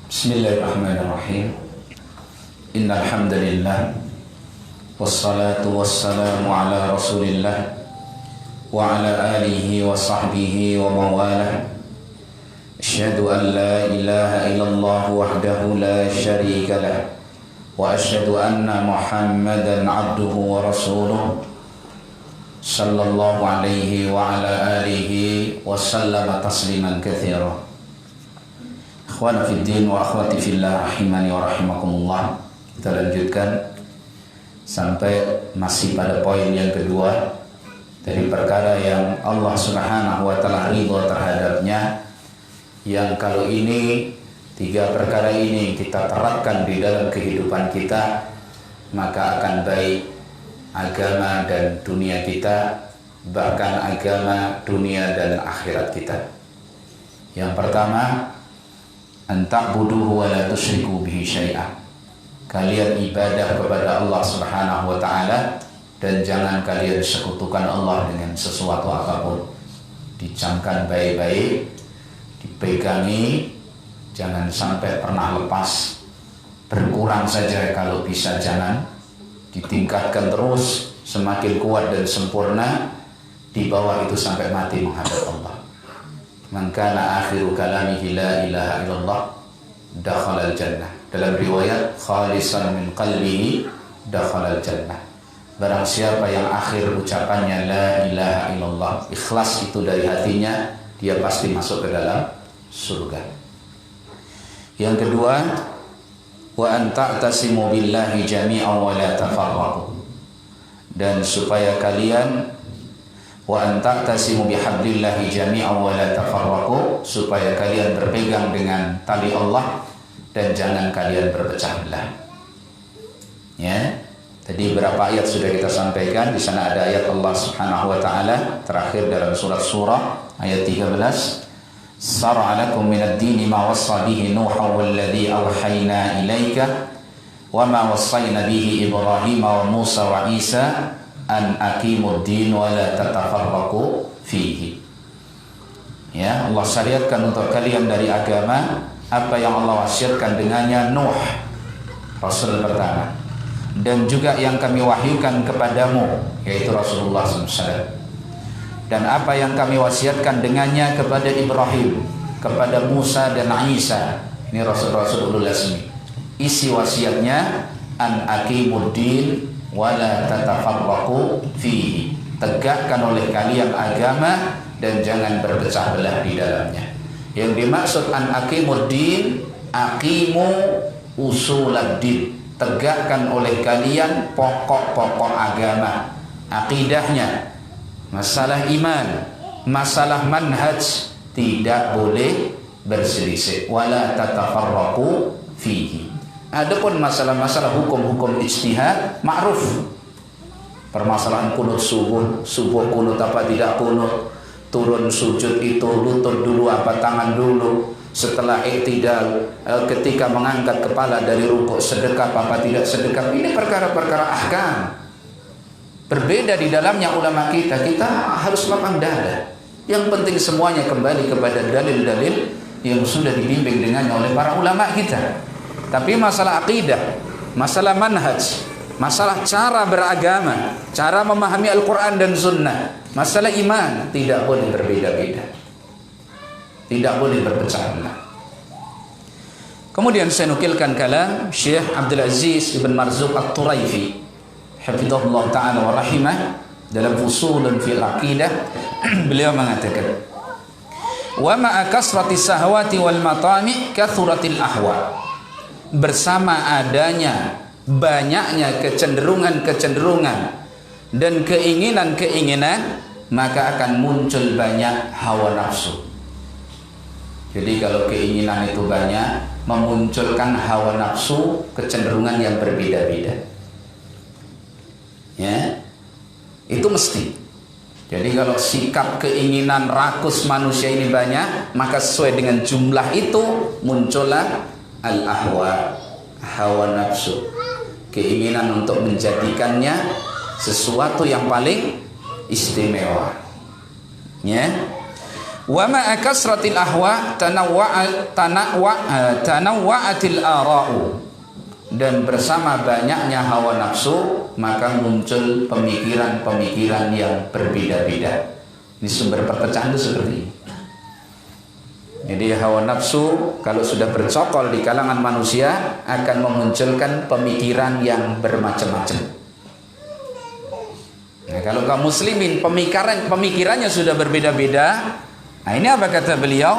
Bismillahirrahmanirrahim. Innal hamdalillah wassalatu wassalamu ala Rasulillah wa ala alihi wa sahbihi wa mawalah. Asyhadu an la ilaha illallah wahdahu la syarika lah wa asyhadu anna Muhammadan abduhu wa rasuluh sallallahu alaihi wa ala alihi wa sallama tasliman katsira. Ikhwan fiddin wa akhwati fillah rahimani wa rahimakumullah. Kita lanjutkan sampai masih pada poin yang kedua dari perkara yang Allah Subhanahu wa taala ridha terhadapnya, yang kalau ini tiga perkara ini kita terapkan di dalam kehidupan kita, maka akan baik agama dan dunia kita, bahkan agama, dunia dan akhirat kita. Yang pertama, anta'buduhu wa la tusyriku bihi syai'ah. Kalian ibadah kepada Allah Subhanahu wa taala dan jangan kalian sekutukan Allah dengan sesuatu apapun. Dicamkan baik-baik, dipegangi, jangan sampai pernah lepas. Berkurang saja kalau bisa jangan. Ditingkatkan terus, semakin kuat dan sempurna, di bawah itu sampai mati menghadap Allah. Man kana akhiru kalamihi la ilaha illallah dakhala al-jannah. Dalam riwayat khalisan min qalbihi dakhala al-jannah. Barang siapa yang akhir ucapannya la ilaha illallah, ikhlas itu dari hatinya, dia pasti masuk ke dalam surga. Yang kedua, wa an ta'tasimu billahi jami'an wa la tafarraqu. Dan supaya kalian wa an ta'tasimu bihablillahi jami'an wa la tafarraqu, supaya kalian berpegang dengan tali Allah dan jangan kalian berpecah belah. Ya, tadi berapa ayat sudah kita sampaikan. Di sana ada ayat Allah Subhanahu wa taala terakhir dalam surat Surah ayat 13. Shar'a lakum minad dini ma wassa bihi Nuha walladzi awhayna ilaika wa ma wassayna bihi Ibrahim wa Musa wa Isa an aqimud din wa la tatafarraqu fihi. Ya, Allah syariatkan untuk kalian dari agama apa yang Allah wasiatkan dengannya Nuh, Rasul pertama, dan juga yang kami wahyukan kepadamu, yaitu Rasulullah SAW, dan apa yang kami wasiatkan dengannya kepada Ibrahim, kepada Musa dan Isa. Ini Rasul-Rasul ulul azmi. Isi wasiatnya an aqimud din wa la tatafarraqu fihi. Tegakkan oleh kalian agama dan jangan berpecah belah di dalamnya. Yang dimaksud an aqimud din, aqimu usulad din. Tegakkan oleh kalian pokok-pokok agama, akidahnya, masalah iman, masalah manhaj, tidak boleh berselisih. Wala tatafarraqu fihi. Adapun masalah-masalah hukum-hukum ijtihad ma'ruf. Permasalahan kunut subuh kunut apa tidak kunut, turun sujud itu lutut dulu apa tangan dulu, setelah iktidal, ketika mengangkat kepala dari rukuk sedekah apa tidak sedekah. Ini perkara-perkara ahkam. Berbeda di dalamnya ulama kita harus lapang dada. Yang penting semuanya kembali kepada dalil-dalil yang sudah dibimbing dengannya oleh para ulama kita. Tapi masalah akidah, masalah manhaj, masalah cara beragama, cara memahami Al-Quran dan Sunnah, masalah iman, tidak boleh berbeda-beda, tidak boleh berpecah belah. Kemudian saya nukilkan kalam Syekh Abdul Aziz Ibn Marzuq At-Turaifi hafizahullah ta'ala wa rahimah dalam Fusulun fil Aqidah. Beliau mengatakan, wa ma'a kasrati sahwati wal matami kathuratil ahwa. Bersama adanya banyaknya kecenderungan-kecenderungan dan keinginan-keinginan, maka akan muncul banyak hawa nafsu. Jadi kalau keinginan itu banyak, memunculkan hawa nafsu, kecenderungan yang berbeda-beda. Ya, itu mesti. Jadi kalau sikap keinginan rakus manusia ini banyak, maka sesuai dengan jumlah itu muncullah al-ahwa, hawa nafsu, keinginan untuk menjadikannya sesuatu yang paling istimewa. Ya, Wa ma'a kasratil ahwa tanawwa'atil ara'u. Dan bersama banyaknya hawa nafsu, maka muncul pemikiran-pemikiran yang berbeda-beda. Ini sumber perpecahan itu seperti ini. Jadi hawa nafsu kalau sudah bercokol di kalangan manusia akan memunculkan pemikiran yang bermacam-macam. Nah, kalau kaum muslimin pemikirannya sudah berbeda-beda. Nah, ini apa kata beliau?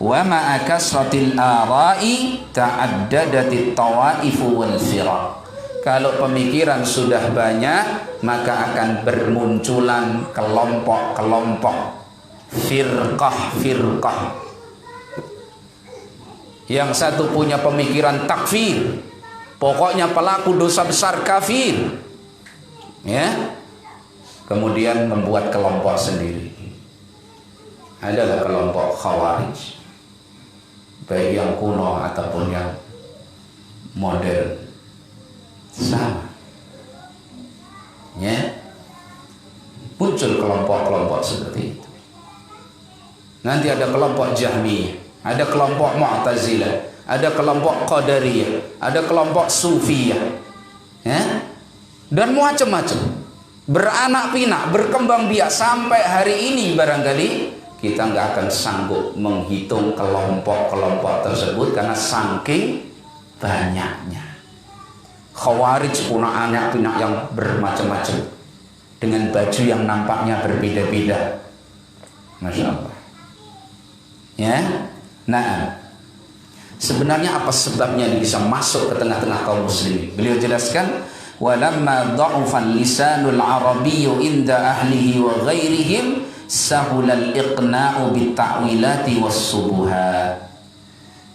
Wa ma'a kasratil ara'i ta'addadatit tawaifu wal firaq. Kalau pemikiran sudah banyak, maka akan bermunculan kelompok-kelompok, firqah-firqah. Yang satu punya pemikiran takfir, pokoknya pelaku dosa besar kafir, ya. Kemudian membuat kelompok sendiri. Adalah kelompok khawarij, baik yang kuno ataupun yang modern, sama, ya. Muncul kelompok-kelompok seperti itu. Nanti ada kelompok Jahmiyah, ada kelompok Mu'tazilah, ada kelompok Qadariyah, ada kelompok Sufiyah, ya, dan macam-macam, beranak pinak, berkembang biak sampai hari ini barangkali kita nggak akan sanggup menghitung kelompok-kelompok tersebut karena saking banyaknya. Khawarij punya anak pinak yang bermacam-macam dengan baju yang nampaknya berbeda-beda. Masya Allah. Ya, nah, sebenarnya apa sebabnya bisa masuk ke tengah-tengah kaum muslimin? Beliau jelaskan, walamma dha'ufal lisanul arabiyyu inda ahlihi wa ghairihim sahulal iqna'u bitta'wilati was-subuhat.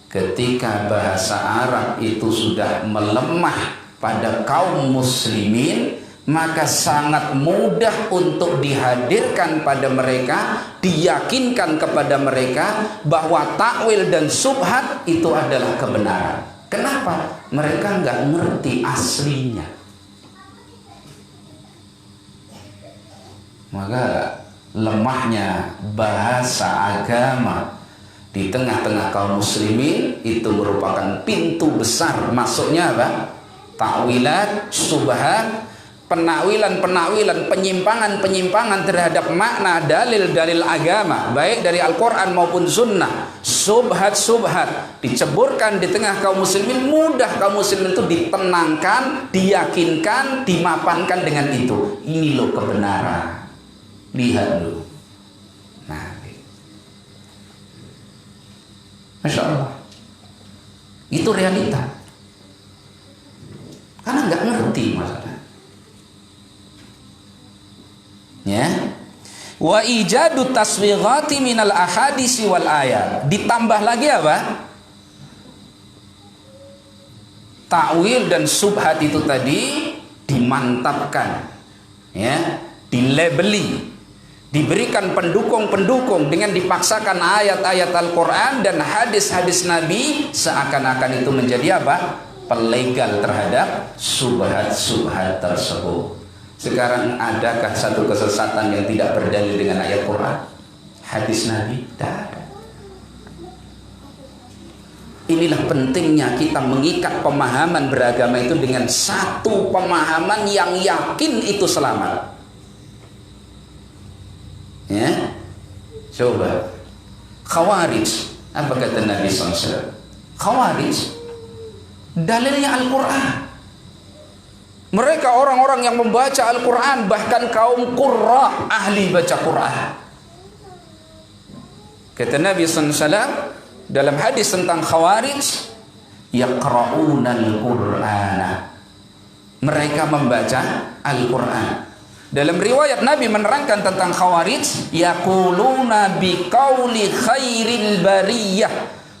Ketika bahasa Arab itu sudah melemah pada kaum muslimin, maka sangat mudah untuk dihadirkan pada mereka, diyakinkan kepada mereka bahwa takwil dan subhat itu adalah kebenaran. Kenapa? Mereka nggak ngerti aslinya. Maka lemahnya bahasa agama di tengah-tengah kaum muslimin itu merupakan pintu besar masuknya apa? Takwilat, subhat, penakwilan-penakwilan, penyimpangan-penyimpangan terhadap makna dalil-dalil agama, baik dari Al-Quran maupun Sunnah. Subhat-subhat diceburkan di tengah kaum muslimin, mudah kaum muslimin itu ditenangkan, diyakinkan, dimapankan dengan itu. Ini loh kebenaran. Lihat dulu. Nah, Masya Allah, itu realita. Karena nggak ngerti masalah. Ya. Wa ijadu taswighati minal ahadisi wal ayat. Ditambah lagi apa? Takwil dan subhat itu tadi dimantapkan, ya, dilabeli, diberikan pendukung-pendukung dengan dipaksakan ayat-ayat Al-Quran dan hadis-hadis Nabi, seakan-akan itu menjadi apa? Pelegal terhadap subhat-subhat tersebut. Sekarang adakah satu kesesatan yang tidak berdalil dengan ayat Quran, hadis Nabi? Tidak ada. Inilah pentingnya kita mengikat pemahaman beragama itu dengan satu pemahaman yang yakin itu selamat. Ya, coba Khawarij, apa kata Nabi SAW? Khawarij dalilnya Al-Quran. Mereka orang-orang yang membaca Al-Quran, bahkan kaum qurra, ahli baca Quran. Kata Nabi SAW dalam hadis tentang Khawarij, yaqra'una al-Qur'ana, mereka membaca Al-Quran. Dalam riwayat Nabi menerangkan tentang Khawarij, yaquluna biqauli khairil bariyah,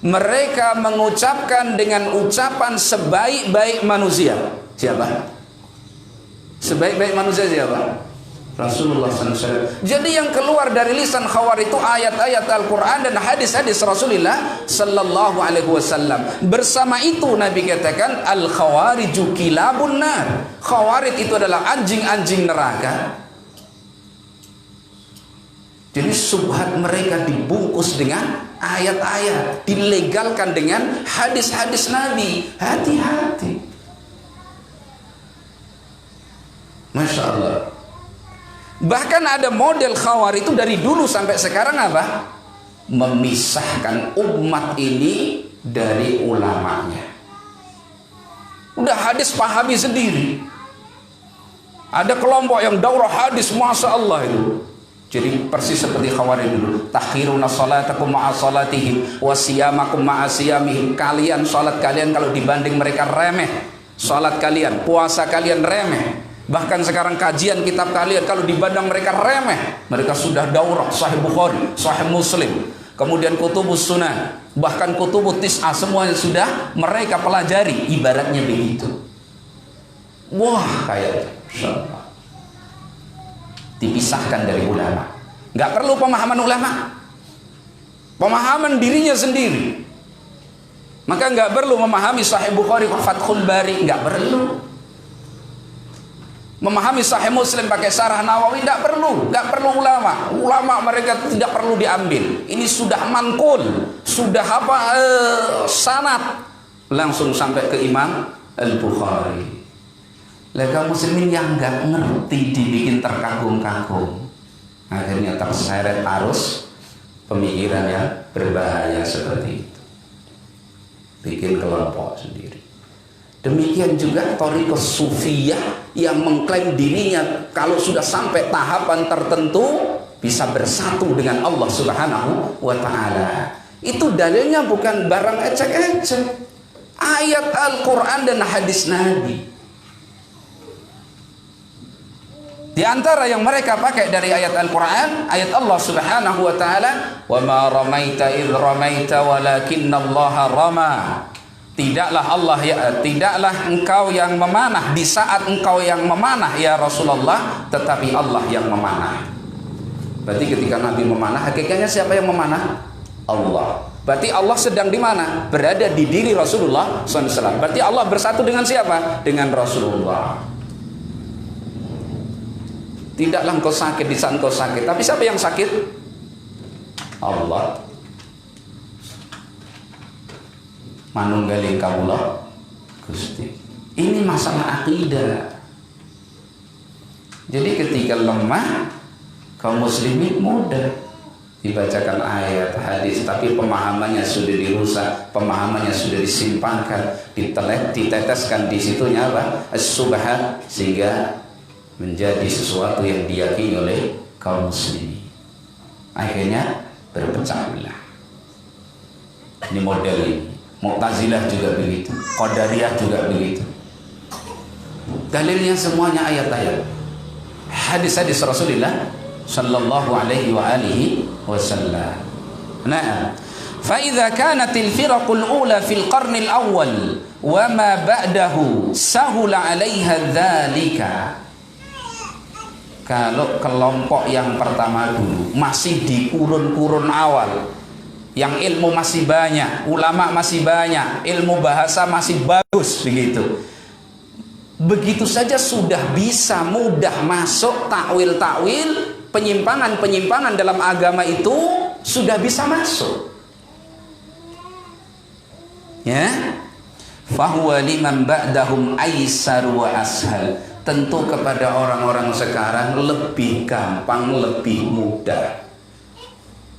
mereka mengucapkan dengan ucapan sebaik-baik manusia. Siapa? Sebaik-baik manusia siapa? Rasulullah SAW. Jadi yang keluar dari lisan Khawarij itu ayat-ayat Al-Quran dan hadis-hadis Rasulullah Sallallahu Alaihi Wasallam. Bersama itu Nabi katakan Al-Khawariju kilabun nar. Khawarij itu adalah anjing-anjing neraka. Jadi subhat mereka dibungkus dengan ayat-ayat, dilegalkan dengan hadis-hadis Nabi. Hati-hati. Masya Allah. Bahkan ada model khawar itu dari dulu sampai sekarang apa? Memisahkan umat ini dari ulamanya. Udah hadis pahami sendiri. Ada kelompok yang daurah hadis, Masya Allah itu. Jadi persis seperti Khawarij dulu. Takhiruna salatakum ma'a salatihim wa siyamakum ma'a siyamihim. Kalian, salat kalian kalau dibanding mereka remeh. Salat kalian, puasa kalian remeh. Bahkan sekarang kajian kitab kalian kalau dibanding mereka remeh. Mereka sudah daurah Sahih Bukhari, Sahih Muslim, kemudian Kutubus Sunan, bahkan Kutubut Tis'ah, semuanya sudah mereka pelajari. Ibaratnya begitu. Wah, kayak insyaAllah dipisahkan dari ulama. Nggak perlu pemahaman ulama, pemahaman dirinya sendiri. Maka nggak perlu memahami Sahih Bukhari Fathul Bari, nggak perlu. Memahami Sahih Muslim pakai Syarah Nawawi, nggak perlu ulama. Ulama mereka tidak perlu diambil. Ini sudah manqul, sudah sanad langsung sampai ke Imam Al-Bukhari. Kaum muslimin yang nggak ngerti dibikin terkagum-kagum, akhirnya terseret arus pemikiran yang berbahaya seperti itu, bikin kelompok sendiri. Demikian juga thariqah sufiyah yang mengklaim dirinya kalau sudah sampai tahapan tertentu bisa bersatu dengan Allah Subhanahu wa Ta'ala. Itu dalilnya bukan barang ecek-ecek, ayat Al-Quran dan hadis Nabi. Di antara yang mereka pakai dari ayat Al-Quran, ayat Allah Subhanahu wa Ta'ala, "Wa ma ramaita idh ramaita walakinnallaha rama." Tidaklah engkau yang memanah di saat engkau yang memanah ya Rasulullah, tetapi Allah yang memanah. Berarti ketika Nabi memanah, hakikatnya siapa yang memanah? Allah. Berarti Allah sedang di mana? Berada di diri Rasulullah SAW. Berarti Allah bersatu dengan siapa? Dengan Rasulullah. Tidaklah engkau sakit di saat engkau sakit, tapi siapa yang sakit? Allah. Manunggaling kawula Gusti. Ini masalah akidah. Jadi ketika lemah, kaum muslimin mudah dibacakan ayat hadis, tapi pemahamannya sudah dirusak, pemahamannya sudah disimpangkan, diteteskan di situnya apa? As-subhat, sehingga menjadi sesuatu yang diyakini oleh kaum muslimin. Akhirnya berpecah belah. Ini model ini. Mu'tazilah juga begitu, Qadariyah juga begitu. Dalilnya semuanya ayat-ayat, hadis-hadis Rasulullah sallallahu alaihi wa alihi wasallam. Nah, fa idza kanat al-firaqul ula fil qarn al-awwal wa ma ba'dahu sahula 'alaiha dzalika. Kalau kelompok yang pertama dulu masih di kurun-kurun awal, yang ilmu masih banyak, ulama masih banyak, ilmu bahasa masih bagus begitu, begitu saja sudah bisa mudah masuk takwil-takwil, penyimpangan-penyimpangan dalam agama itu sudah bisa masuk. Ya, fahuwa liman ba'dahum aisar wa ashal. Tentu kepada orang-orang sekarang lebih gampang, lebih mudah,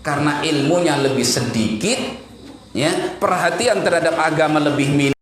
karena ilmunya lebih sedikit, ya, perhatian terhadap agama lebih minim.